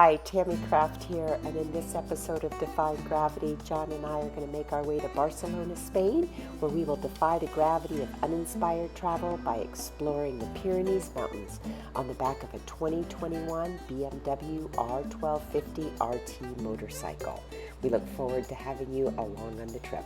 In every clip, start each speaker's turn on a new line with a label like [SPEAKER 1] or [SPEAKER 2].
[SPEAKER 1] Hi, Tammy Kraft here, and in this episode of Defying Gravity, John and I are going to make our way to Barcelona, Spain, where we will defy the gravity of uninspired travel by exploring the Pyrenees Mountains on the back of a 2021 BMW R1250 RT motorcycle. We look forward to having you along on the trip.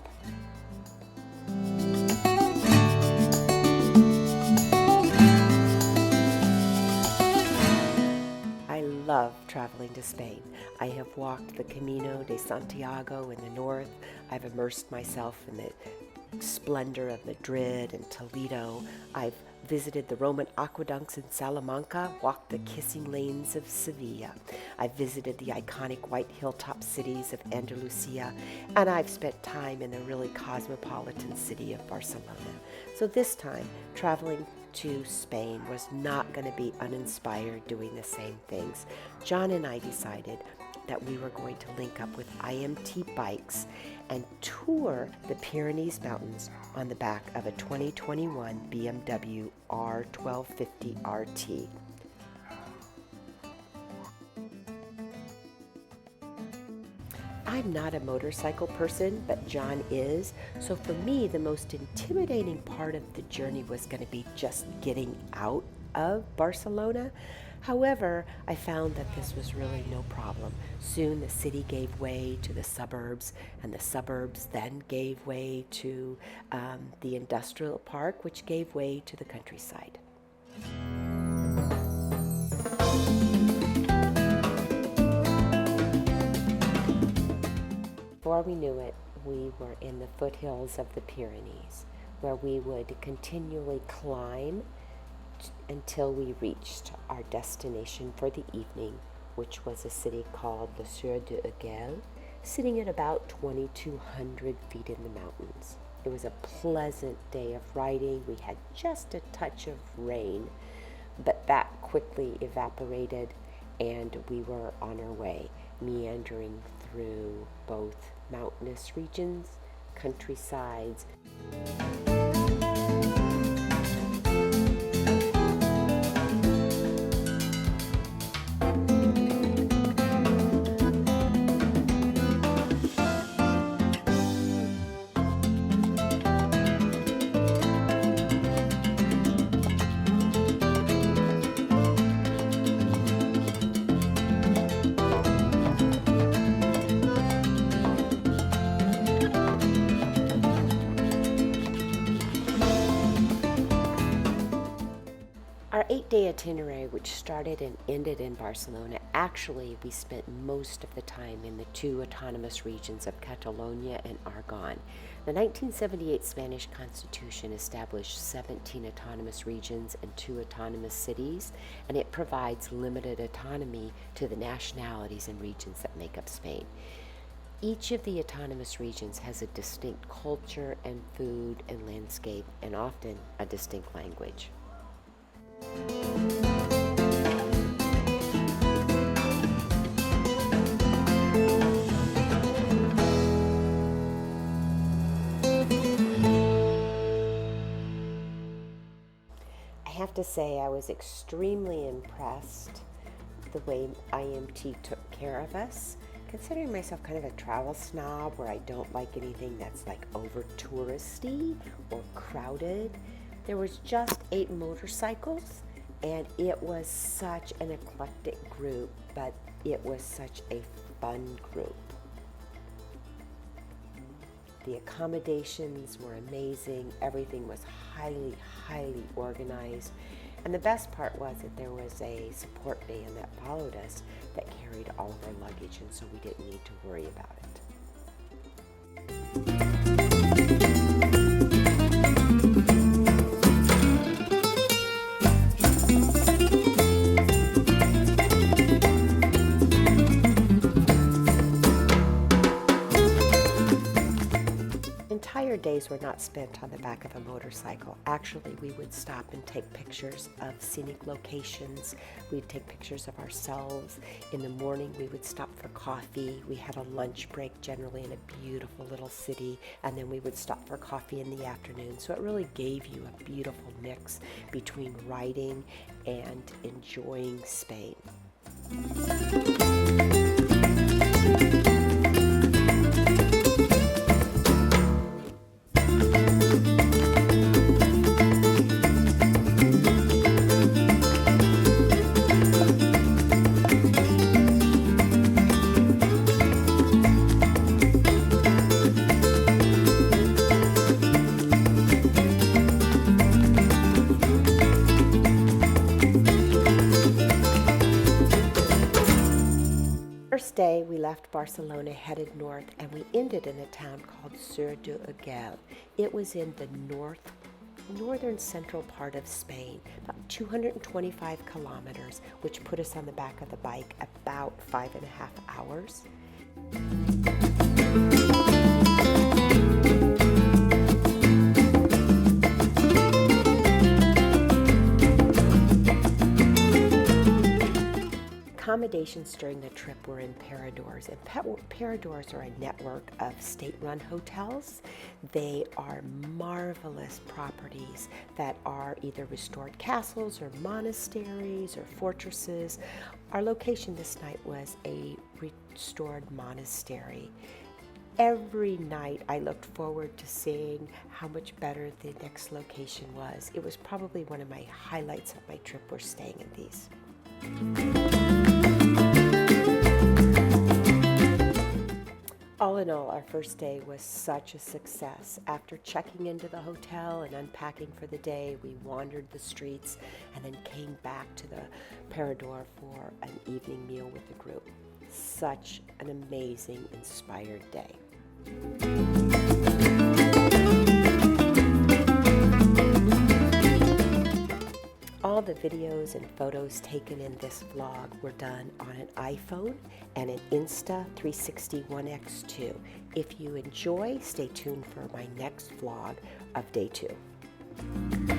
[SPEAKER 1] I love traveling to Spain. I have walked the Camino de Santiago in the north. I've immersed myself in the splendor of Madrid and Toledo. I've visited the Roman aqueducts in Salamanca, walked the kissing lanes of Sevilla. I've visited the iconic white hilltop cities of Andalusia, and I've spent time in the really cosmopolitan city of Barcelona. So this time, traveling to Spain was not going to be uninspired doing the same things. John and I decided that we were going to link up with IMT Bikes and tour the Pyrenees Mountains on the back of a 2021 BMW R1250 RT. I'm not a motorcycle person, but John is, so for me the most intimidating part of the journey was going to be just getting out of Barcelona. However, I found that this was really no problem. Soon the city gave way to the suburbs, and the suburbs then gave way to the industrial park, which gave way to the countryside. Before we knew it, we were in the foothills of the Pyrenees, where we would continually climb until we reached our destination for the evening, which was a city called Le Sieur d'Urgell, sitting at about 2,200 feet in the mountains. It was a pleasant day of riding. We had just a touch of rain, but that quickly evaporated, and we were on our way, meandering through both mountainous regions, countrysides. Our 8-day itinerary, which started and ended in Barcelona, actually we spent most of the time in the two autonomous regions of Catalonia and Aragon. The 1978 Spanish Constitution established 17 autonomous regions and 2 autonomous cities, and it provides limited autonomy to the nationalities and regions that make up Spain. Each of the autonomous regions has a distinct culture and food and landscape, and often a distinct language. I have to say I was extremely impressed the way IMT took care of us. Considering myself kind of a travel snob where I don't like anything that's like over touristy or crowded, there was just 8 motorcycles, and it was such an eclectic group, but it was such a fun group. The accommodations were amazing. Everything was highly, highly organized. And the best part was that there was a support van that followed us that carried all of our luggage, and so we didn't need to worry about it. Entire days were not spent on the back of a motorcycle. Actually, we would stop and take pictures of scenic locations. We'd take pictures of ourselves. In the morning, we would stop for coffee. We had a lunch break generally in a beautiful little city, and then we would stop for coffee in the afternoon. So it really gave you a beautiful mix between riding and enjoying Spain. left Barcelona, headed north, and we ended in a town called Sur d'Urgell. It was in the northern central part of Spain, about 225 kilometers, which put us on the back of the bike about 5.5 hours. Accommodations during the trip were in Paradors, and Paradors are a network of state-run hotels. They are marvelous properties that are either restored castles or monasteries or fortresses. Our location this night was a restored monastery. Every night I looked forward to seeing how much better the next location was. It was probably one of my highlights of my trip, was staying in these. All in all, our first day was such a success. After checking into the hotel and unpacking for the day, we wandered the streets and then came back to the Parador for an evening meal with the group. Such an amazing, inspired day. All the videos and photos taken in this vlog were done on an iPhone and an Insta360 One X2. If you enjoy, stay tuned for my next vlog of day 2.